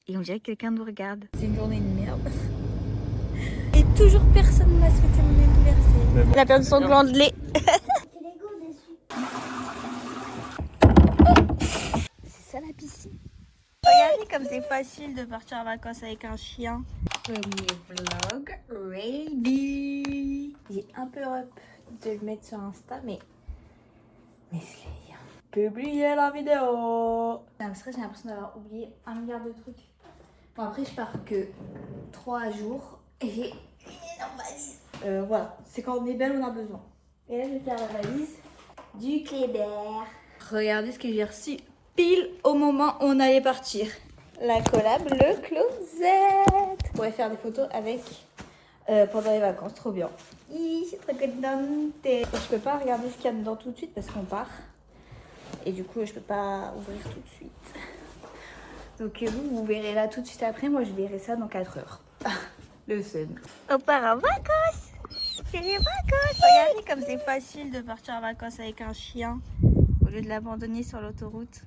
et on dirait que quelqu'un nous regarde. C'est une journée de merde. Et toujours personne ne m'a souhaité mon anniversaire. Il a perdu son gland de lait. C'est ça la piscine. Regardez comme c'est facile de partir en vacances avec un chien. Premier vlog ready. J'ai un peu up de le mettre sur Insta, mais Slay. Publier la vidéo. Parce que j'ai l'impression d'avoir oublié 1 milliard de trucs. Bon, après je pars que 3 jours et j'ai une énorme valise. Voilà, c'est quand on est belle on a besoin. Et là je vais faire la valise du Kléber. Regardez ce que j'ai reçu pile au moment où on allait partir. La collab Le Closet. Je pourrais faire des photos avec pendant les vacances, trop bien. C'est trop contente. Je peux pas regarder ce qu'il y a dedans tout de suite parce qu'on part. Et du coup je peux pas ouvrir tout de suite. Donc vous verrez là tout de suite après. Moi je verrai ça dans 4 heures. Le fun. On part en vacances. C'est les vacances. Regardez comme c'est facile de partir en vacances avec un chien au lieu de l'abandonner sur l'autoroute.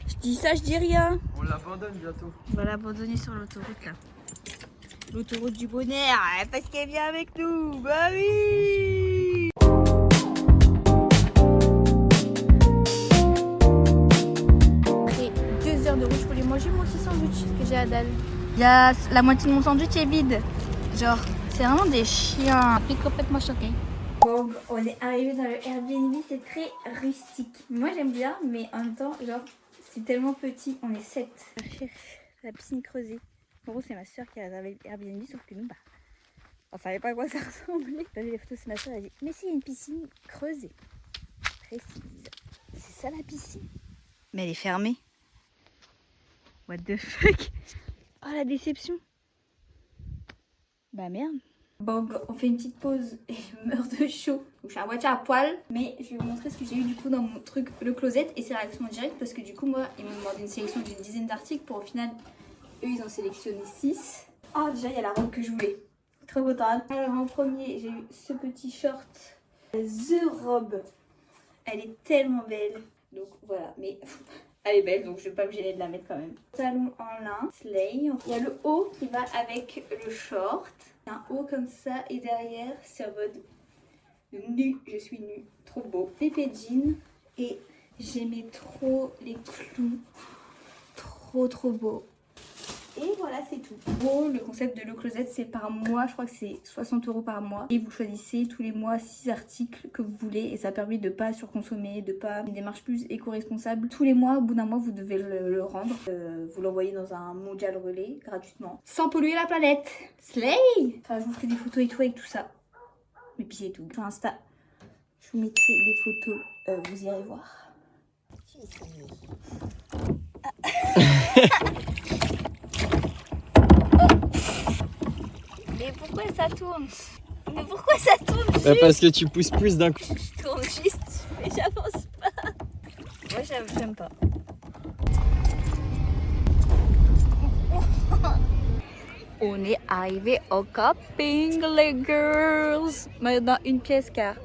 Je dis ça, je dis rien. On l'abandonne bientôt. On va l'abandonner sur l'autoroute là. L'autoroute du bonheur, parce qu'elle vient avec nous. Bah oui. Après 2 heures de route, je voulais manger mon petit sandwich que j'ai à dalle. Il y a la moitié de mon sandwich est vide. Genre, c'est vraiment des chiens. Je suis complètement choquée. Bon, on est arrivé dans le Airbnb, c'est très rustique. Moi j'aime bien, mais en même temps, genre, c'est tellement petit, on est 7. Je cherche la piscine creusée. En gros, c'est ma soeur qui a réservé le Airbnb, sauf que nous, bah, on savait pas à quoi ça ressemblait. T'as vu les photos, c'est ma soeur, elle a dit, mais c'est une piscine creusée. Précise. C'est ça la piscine. Mais elle est fermée. What the fuck? Oh la déception. Bah merde. Bon, on fait une petite pause et je meurs de chaud. Donc, je suis à moitié à poil, mais je vais vous montrer ce que j'ai eu du coup dans mon truc Le Closet. Et c'est la réaction en direct parce que du coup moi ils m'ont demandé une sélection d'une dizaine d'articles pour au final eux ils ont sélectionné 6. Oh déjà il y a la robe que je voulais. Trop contente. Alors en premier j'ai eu ce petit short. The robe. Elle est tellement belle. Donc voilà, mais elle est belle donc je vais pas me gêner de la mettre quand même. Talon en lin, slay. Il y a le haut qui va avec le short. Un haut comme ça et derrière c'est en mode nu, je suis nue, trop beau. L'épée jean et j'aimais trop les clous, trop beau. Et voilà c'est tout. Bon, le concept de Le Closet c'est par mois, je crois que c'est 60 € par mois. Et vous choisissez tous les mois 6 articles que vous voulez et ça permet de pas surconsommer, de pas une démarche plus éco-responsable. Tous les mois, au bout d'un mois vous devez le rendre. Vous l'envoyez dans un mondial relais gratuitement. Sans polluer la planète. Slay. Enfin je vous ferai des photos et tout avec tout ça. Et puis c'est tout. Sur Insta, je vous mettrai des photos, vous irez voir. Mais pourquoi ça tourne? Mais pourquoi ça tourne juste? Bah parce que tu pousses plus d'un coup. Je tourne juste, mais j'avance pas. Moi j'aime pas. On est arrivé au camping les girls. Mais dans une pièce car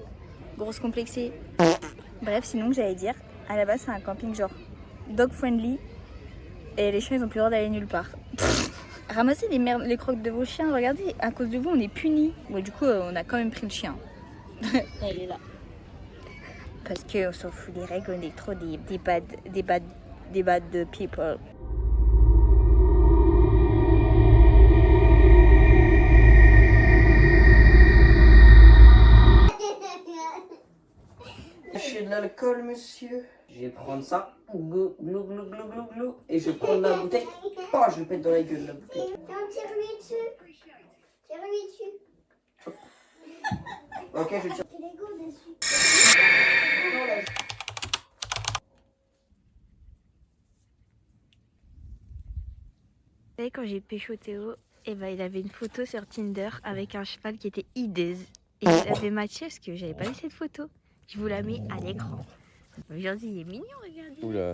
grosse complexée. Bref, sinon j'allais dire, à la base c'est un camping genre dog friendly. Et les chiens ils ont plus le droit d'aller nulle part. Ramassez les crottes de vos chiens, regardez, à cause de vous on est punis. Bon, du coup on a quand même pris le chien. Elle est là. Parce qu'on s'en fout des règles, on est trop des bad people. J'ai de l'alcool monsieur. Je vais prendre ça, glou, et je vais prendre la bouteille. Oh, je vais mettre dans la gueule la bouteille. Tire-lui dessus. Tire-lui dessus. Ok, je tire. Lego dessus. Vous savez, quand j'ai pécho Théo, et ben, il avait une photo sur Tinder avec un cheval qui était hideux. Et il avait matché parce que j'avais pas vu cette photo. Je vous la mets à l'écran. Aujourd'hui, il est mignon, regardez. Oula.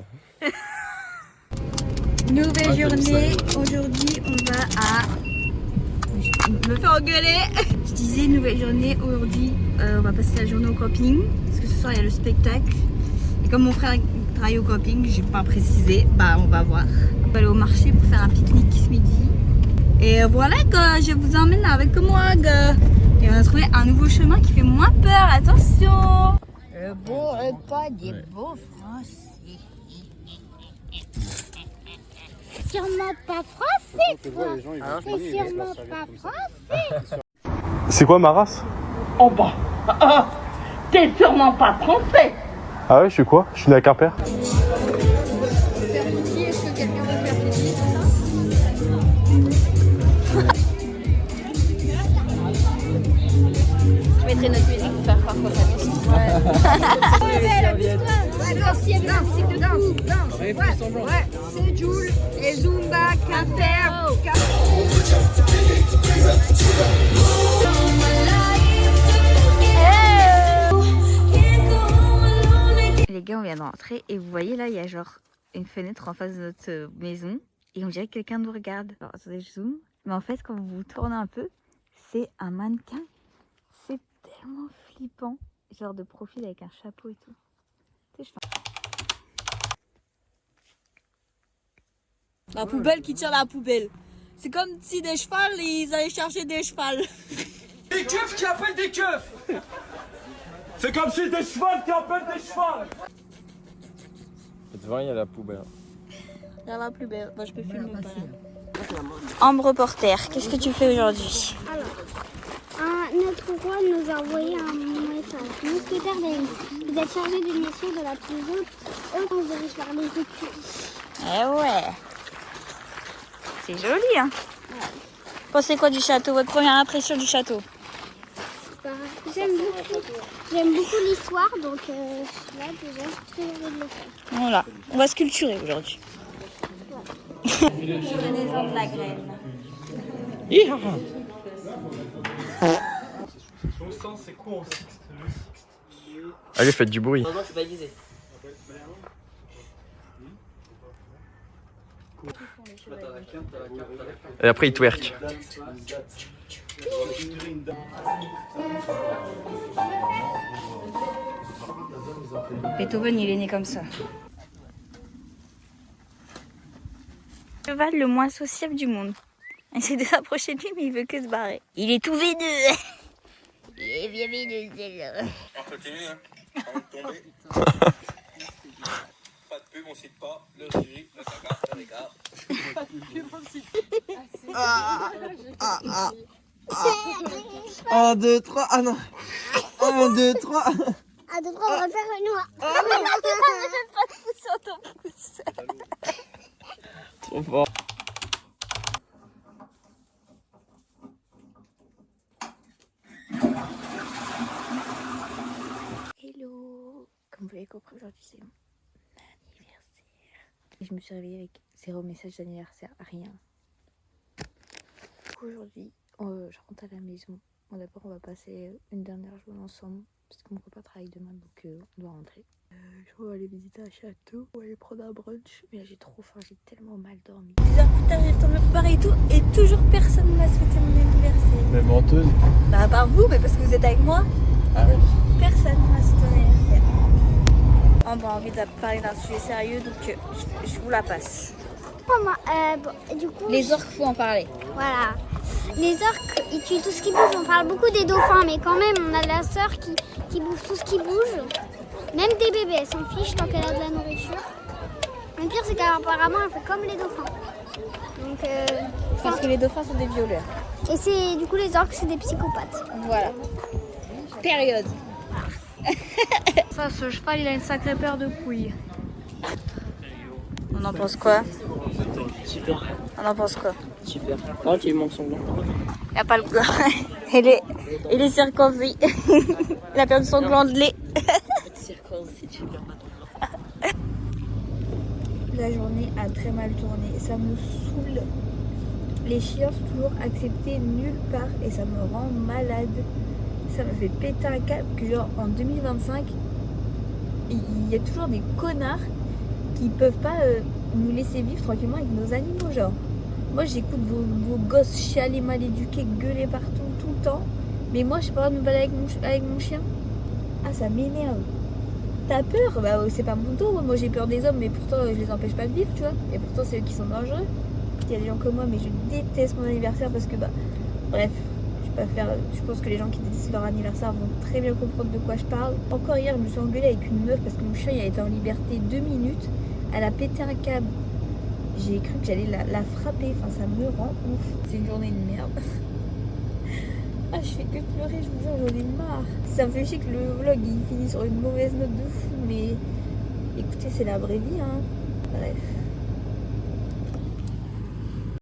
Nouvelle journée. Aujourd'hui, on va à... Je me fais engueuler. Je disais nouvelle journée. Aujourd'hui, on va passer la journée au camping. Parce que ce soir, il y a le spectacle. Et comme mon frère travaille au camping, j'ai pas précisé. Bah, on va voir. On va aller au marché pour faire un pique-nique Et voilà, gars, je vous emmène avec moi, gars. Et on a trouvé un nouveau chemin qui fait moins peur, attention. Le beau repas des beaux Français. Sûrement pas français, toi. C'est sûrement pas français. C'est quoi ma race? Oh bah, t'es sûrement pas français. Ah ouais, je suis quoi? Je suis né à Quimper. Je mettrai notre musique pour faire croire qu'on s'amuse. Danse, il y a de la musique de danse. Ouais, c'est Jules et Zumba, Quimper. Les gars, on vient de rentrer et vous voyez là, il y a genre une fenêtre en face de notre maison et on dirait que quelqu'un nous regarde. Alors attendez, je zoome. Mais en fait, quand vous vous tournez un peu, c'est un mannequin. C'est tellement flippant. Genre de profil avec un chapeau et tout. Tu sais, La poubelle qui tire la poubelle. C'est comme si des chevals, ils allaient chercher des chevals. Des keufs qui appellent des keufs. C'est comme si des chevals qui appellent des chevals. Devant, il y a la poubelle. Il y a la plus belle. Moi, je peux filmer pas là. Ambre Reporter, qu'est-ce que tu fais aujourd'hui? Notre roi nous a envoyé un message. Mousquetaire d'Aïs, vous êtes chargé d'une mission de la plus haute. Eux, on se dirige vers les écuries. Eh ouais. C'est joli, hein? Ouais. Pensez quoi du château? Votre première impression du château? J'aime beaucoup l'histoire, donc là déjà, très heureux de le faire. Voilà, on va sculpturer aujourd'hui. Prenez-en de la graine. Allez, faites du bruit. Non, je suis pas aiguisé. Et après, il twerk. Beethoven, il est né comme ça. Le cheval le moins sociable du monde. Il essaie de s'approcher de lui, mais il veut que se barrer. Il est tout veineux. Il est bien veineux, celle-là. On continue, hein. Avant de tomber. Pas de pub, on cite pas. Le jury, le caca, le ricard. Pas de pub, on cite pas. 1, 2, 3, ah non. 1, 2, 3. 1, 2, 3, on va faire une noix. Pas de pouce sur ton pouce. Trop fort. Hello. Comme vous l'avez compris, aujourd'hui c'est mon anniversaire. Et je me suis réveillée avec 0 message d'anniversaire, rien. Aujourd'hui, je rentre à la maison. Bon, d'abord, on va passer une dernière journée ensemble. Parce que mon copain travaille demain, donc on doit rentrer. Je vais aller visiter un château, on va aller prendre un brunch. Mais là, j'ai trop faim, j'ai tellement mal dormi. 10 heures plus tard, j'ai le temps de me préparer et tout. Et toujours personne ne m'a souhaité mon anniversaire. Mais menteuse. Bah, à part vous, mais parce que vous êtes avec moi. Ah oui. Personne ne m'a souhaité mon anniversaire. On a envie de parler d'un sujet sérieux, donc je vous la passe. Du coup, Les orques, faut en parler. voilà. Les orques, ils tuent tout ce qui bouge. On parle beaucoup des dauphins, mais quand même, on a la sœur qui bouffe tout ce qui bouge. Même des bébés, elle s'en fiche tant qu'elle a de la nourriture. Le pire, c'est qu'apparemment, elle fait comme les dauphins. Donc, Parce que les dauphins sont des violeurs. et c'est du coup, les orques, c'est des psychopathes. Voilà. Période. Ça, ce cheval, il a une sacrée paire de couilles. On en pense quoi? Super, On en pense quoi? super. Oh, tu manques son blanc. Il a pas le gland. Il est circoncis. Il a perdu son gland de lait. La journée a très mal tourné. Ça me saoule. Les chiens sont toujours acceptés nulle part et ça me rend malade. Ça me fait péter un câble que genre en 2025, il y a toujours des connards qui peuvent pas nous laisser vivre tranquillement avec nos animaux, genre. Moi j'écoute vos gosses chialer, mal éduqués, gueuler partout, tout le temps. Mais moi je sais pas me balader avec mon chien. Ah, ça m'énerve. T'as peur? Bah c'est pas mon tour, moi j'ai peur des hommes, mais pourtant je les empêche pas de vivre, tu vois. Et pourtant c'est eux qui sont dangereux. qu'il y a des gens comme moi, mais je déteste mon anniversaire parce que bref, je pense que les gens qui détestent leur anniversaire vont très bien comprendre de quoi je parle. Encore hier, je me suis engueulée avec une meuf parce que mon chat il a été en liberté 2 minutes. Elle a pété un câble. J'ai cru que j'allais la frapper. Enfin, ça me rend ouf. C'est une journée de merde. Ah, je fais que pleurer, je vous jure, j'en ai marre. Ça me fait chier que le vlog il finit sur une mauvaise note de fou, mais écoutez, c'est la vraie vie, hein. Bref.